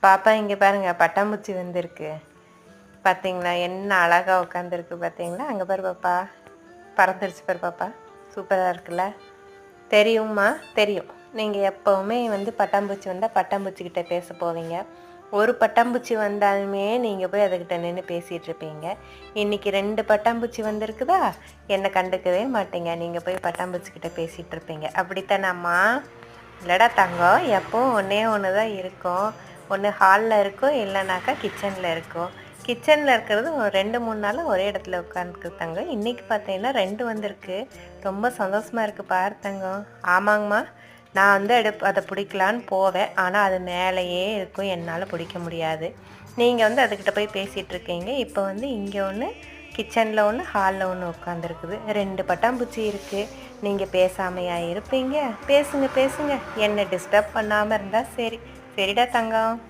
பாப்பா இங்கே பாருங்க, பட்டாம்பூச்சி வந்திருக்கு. பார்த்தீங்களா என்ன அழகா உட்காந்துருக்கு பார்த்தீங்களா? அங்கே பாரு பாப்பா, பறந்துருச்சு பாரு பாப்பா, சூப்பராக இருக்குல்ல? தெரியுமா? தெரியும். நீங்கள் எப்போவுமே வந்து பட்டாம்பூச்சி வந்தால் பட்டாம்பூச்சிக்கிட்ட பேச போவீங்க. ஒரு பட்டாம்பூச்சி வந்தாலுமே நீங்கள் போய் அதுக்கிட்ட நின்று பேசிகிட்டு இருப்பீங்க. இன்றைக்கி 2 பட்டாம்பூச்சி வந்திருக்குதா, என்னை கண்டுக்கவே மாட்டீங்க. நீங்கள் போய் பட்டாம்பூச்சிக்கிட்ட பேசிகிட்டு இருப்பீங்க. அப்படித்தானம்மா? இல்லைடா தங்கம், எப்போவும் ஒன்றே ஒன்று தான் இருக்கும். ஒன்று ஹாலில் இருக்கும், இல்லைனாக்கா கிச்சனில் இருக்கும். கிச்சனில் இருக்கிறது ஒரு 2-3 நாளாக ஒரே இடத்துல உட்காந்துருக்கு தங்கம். இன்றைக்கி பார்த்தீங்கன்னா 2 வந்திருக்கு. ரொம்ப சந்தோஷமாக இருக்குது பாரு தங்கம். ஆமாங்கம்மா, நான் வந்து அதை பிடிக்கலான்னு போவேன், ஆனால் அது மேலேயே இருக்கும், என்னால் பிடிக்க முடியாது. நீங்கள் வந்து அதுக்கிட்ட போய் பேசிகிட்டு இருக்கீங்க. இப்போ வந்து இங்கே ஒன்று, கிச்சனில் ஒன்று, ஹாலில் ஒன்று உட்காந்துருக்குது. 2 பட்டாம்பூச்சி இருக்குது. நீங்கள் பேசாமையா இருப்பீங்க? பேசுங்க பேசுங்க, என்னை டிஸ்டர்ப் பண்ணாமல் இருந்தால் சரி. சரிடா தங்கம்.